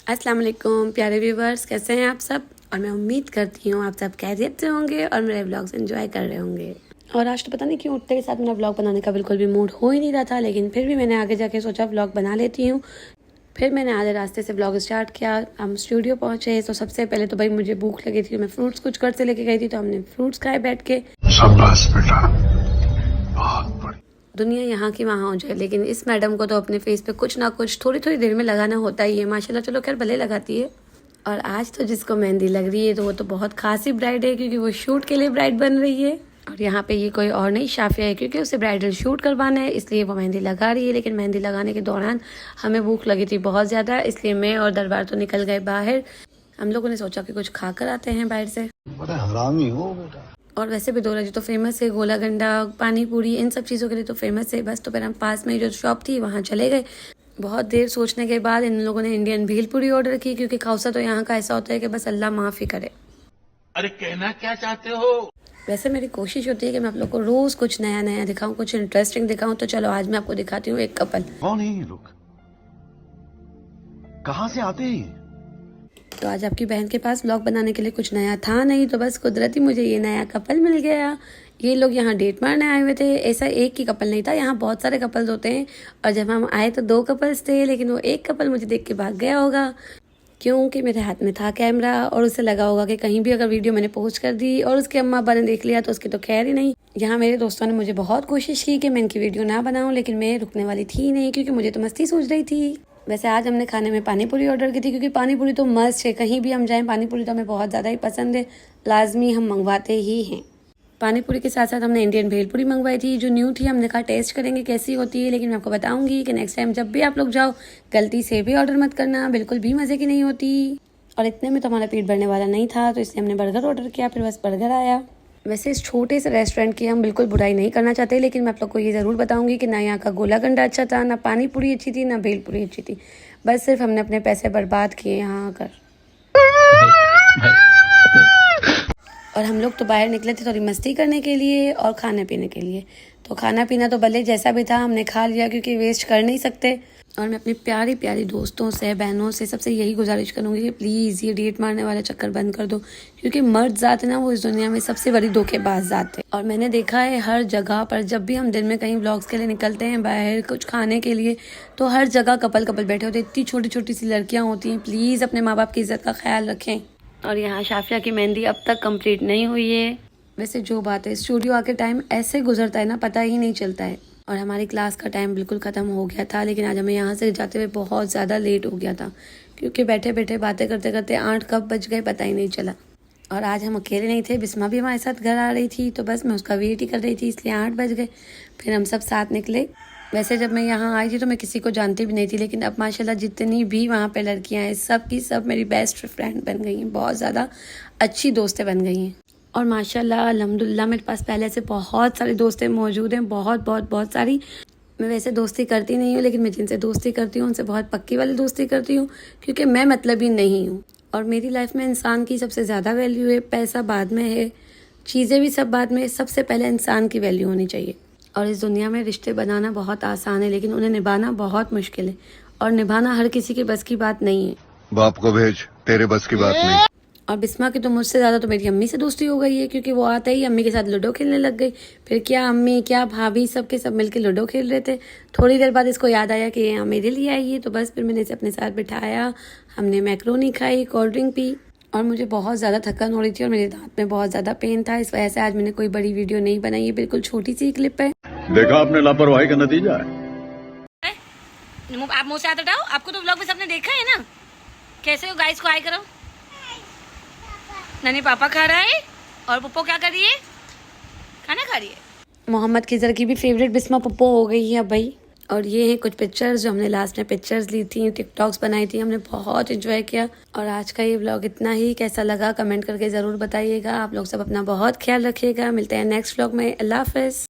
अस्सलाम वालेकुम प्यारे व्यूवर्स, कैसे हैं आप सब। और मैं उम्मीद करती हूँ आप सब खैरियत से होंगे और मेरे व्लॉग्स एंजॉय कर रहे होंगे। और आज तो पता नहीं क्यों उठते के साथ मेरा व्लॉग बनाने का बिल्कुल भी मूड हो ही नहीं रहा था, लेकिन फिर भी मैंने आगे जाके सोचा व्लॉग बना लेती हूँ। फिर मैंने आधे रास्ते से व्लॉग स्टार्ट किया। हम स्टूडियो पहुँचे तो सबसे पहले तो भाई मुझे भूख लगी थी, मैं फ्रूट्स कुछ घर से लेके गई थी, तो हमने फ्रूट्स खाए बैठ के। शाबाश बेटा, बहुत बढ़िया। दुनिया यहाँ की वहाँ हो जाए, लेकिन इस मैडम को तो अपने फेस पे कुछ ना कुछ थोड़ी थोड़ी देर में लगाना होता ही है। माशाल्लाह, चलो खैर भले लगाती है। और आज तो जिसको मेहंदी लग रही है तो वो तो बहुत खासी ब्राइड है, क्योंकि वो शूट के लिए ब्राइड बन रही है। और यहाँ पे ये कोई और नहीं, शाफिया है, क्योंकि उसे ब्राइडल शूट करवाना है इसलिए वो मेहंदी लगा रही है। लेकिन मेहंदी लगाने के दौरान हमें भूख लगी थी बहुत ज़्यादा, इसलिए मैं और दरबार तो निकल गए बाहर। हम लोगों ने सोचा कि कुछ खा कर आते हैं बाहर से। बड़ा हरामी हो बेटा। और वैसे भी दोराजी तो फेमस है, गोला गंडा, पानी पूरी, इन सब चीज़ों के लिए तो फेमस है। बस तो फिर हम पास में जो शॉप थी वहाँ चले गए। बहुत देर सोचने के बाद इन लोगों ने इंडियन भेलपूरी ऑर्डर की, क्योंकि खाउसा तो यहाँ का ऐसा होता है कि बस अल्लाह माफ़ी करे। अरे कहना क्या चाहते हो? वैसे मेरी कोशिश होती है कि मैं आप लोग को रोज़ कुछ नया नया दिखाऊं, कुछ इंटरेस्टिंग दिखाऊं। तो चलो आज मैं आपको दिखाती हूँ एक कपल। कौन है ये लोग? कहाँ से आते हैं? तो आज आपकी बहन के पास व्लॉग बनाने के लिए कुछ नया था नहीं, तो बस कुदरती मुझे ये नया कपल मिल गया। ये लोग यहाँ डेट मारने आए हुए थे। ऐसा एक ही कपल नहीं था, यहाँ बहुत सारे कपल्स होते हैं। और जब हम आए तो 2 कपल्स थे, लेकिन वो एक कपल मुझे देख के भाग गया होगा, क्योंकि मेरे हाथ में था कैमरा और उसे लगा होगा कि कहीं भी अगर वीडियो मैंने पोस्ट कर दी और उसके अम्मा अब्बा ने देख लिया तो उसकी तो खैर ही नहीं। यहाँ मेरे दोस्तों ने मुझे बहुत कोशिश की कि मैं इनकी वीडियो ना बनाऊं, लेकिन मैं रुकने वाली थी नहीं, क्योंकि मुझे तो मस्ती सूझ रही थी। वैसे आज हमने खाने में पानी पूरी ऑर्डर की थी, क्योंकि पानी पूरी तो मस्त है, कहीं भी हम जाएं पानी पूरी तो हमें बहुत ज़्यादा ही पसंद है, लाजमी हम मंगवाते ही हैं। पानी पूरी के साथ साथ हमने इंडियन भेलपूरी मंगवाई थी, जो न्यू थी। हमने कहा टेस्ट करेंगे कैसी होती है, लेकिन मैं आपको बताऊंगी कि नेक्स्ट टाइम जब भी आप लोग जाओ गलती से भी ऑर्डर मत करना, बिल्कुल भी मज़े की नहीं होती। और इतने में तो हमारा पेट भरने वाला नहीं था, तो इसलिए हमने बर्गर ऑर्डर किया। फिर बस बर्गर आया। वैसे इस छोटे से रेस्टोरेंट की हम बिल्कुल बुराई नहीं करना चाहते, लेकिन मैं आप लोग को ये ज़रूर बताऊंगी कि ना यहाँ का गोला गंडा अच्छा था, ना पानी पूरी अच्छी थी, ना भेलपूरी अच्छी थी। बस सिर्फ हमने अपने पैसे बर्बाद किए यहाँ आकर। और हम लोग तो बाहर निकले थे थोड़ी मस्ती करने के लिए और खाने पीने के लिए। तो खाना पीना तो भले जैसा भी था हमने खा लिया, क्योंकि वेस्ट कर नहीं सकते। और मैं अपनी प्यारी प्यारी दोस्तों से, बहनों से, सबसे यही गुजारिश करूँगी कि प्लीज़ ये डेट मारने वाला चक्कर बंद कर दो, क्योंकि मर्द ज़ात है ना, वो इस दुनिया में सबसे बड़ी धोखेबाज ज़ात है। और मैंने देखा है हर जगह पर, जब भी हम दिन में कहीं व्लॉग्स के लिए निकलते हैं बाहर कुछ खाने के लिए, तो हर जगह कपल कपल बैठे होते हैं। इतनी छोटी छोटी सी लड़कियाँ होती हैं। प्लीज़ अपने माँ बाप की इज़्ज़त का ख्याल रखें। और यहाँ शाफिया की मेहंदी अब तक कंप्लीट नहीं हुई है। वैसे जो बात है, स्टूडियो आके टाइम ऐसे गुजरता है ना, पता ही नहीं चलता है। और हमारी क्लास का टाइम बिल्कुल ख़त्म हो गया था, लेकिन आज हमें यहाँ से जाते हुए बहुत ज़्यादा लेट हो गया था, क्योंकि बैठे बैठे बातें करते करते 8 कब बज गए पता ही नहीं चला। और आज हम अकेले नहीं थे, बिस्मा भी हमारे साथ घर आ रही थी, तो बस मैं उसका वेट ही कर रही थी, इसलिए 8 बज गए। फिर हम सब साथ निकले। वैसे जब मैं यहाँ आई थी तो मैं किसी को जानती भी नहीं थी, लेकिन अब माशाल्लाह जितनी भी वहाँ पे लड़कियाँ हैं, सब की सब मेरी बेस्ट फ्रेंड बन गई हैं, बहुत ज़्यादा अच्छी दोस्तें बन गई हैं। और माशाल्लाह अल्हम्दुलिल्लाह मेरे पास पहले से बहुत सारी दोस्तें मौजूद हैं, बहुत बहुत बहुत सारी। मैं वैसे दोस्ती करती नहीं हूँ, लेकिन मैं जिनसे दोस्ती करती हूँ उनसे बहुत पक्की वाली दोस्ती करती हूँ, क्योंकि मैं मतलबी नहीं हूँ। और मेरी लाइफ में इंसान की सबसे ज़्यादा वैल्यू है, पैसा बाद में है, चीज़ें भी सब बाद में, सबसे पहले इंसान की वैल्यू होनी चाहिए। और इस दुनिया में रिश्ते बनाना बहुत आसान है, लेकिन उन्हें निभाना बहुत मुश्किल है, और निभाना हर किसी के बस की बात नहीं है। बाप को भेज, तेरे बस की बात नहीं। और बिस्मा की तो मुझसे ज़्यादा तो मेरी अम्मी से दोस्ती हो गई है, क्योंकि वो आते ही अम्मी के साथ लूडो खेलने लग गई। फिर क्या अम्मी क्या भाभी सब के सब मिलके लूडो खेल रहे थे। थोड़ी देर बाद इसको याद आया कि यहाँ मेरे लिए आई है, तो बस फिर मैंने इसे अपने साथ बिठाया। हमने मैक्रोनी खाई, कोल्ड ड्रिंक पी। और मुझे बहुत ज़्यादा थकान हो रही थी और मेरे दांत में बहुत ज़्यादा पेन था, इस वजह से आज मैंने कोई बड़ी वीडियो नहीं बनाई है, बिल्कुल छोटी सी क्लिप है। देखा आपने लापरवाही का नतीजा है। आप मुँह से हाथ हटाओ, आपको तो व्लॉग में सबने देखा है ना। कैसे हो गाइस को हाय करो। ननी पापा खा रहा है और पप्पो क्या कर रही है, खाना खा रही है। मोहम्मद खिजर की भी फेवरेट बिस्मा पप्पो हो गई है अब भाई। और ये हैं कुछ पिक्चर्स जो हमने लास्ट में पिक्चर्स ली थी, टिकटॉक्स बनाई थी, हमने बहुत एंजॉय किया। और आज का ये व्लॉग इतना ही, कैसा लगा कमेंट करके ज़रूर बताइएगा। आप लोग सब अपना बहुत ख्याल रखिएगा। मिलते हैं नेक्स्ट व्लॉग में। अल्लाह हाफ़िज़।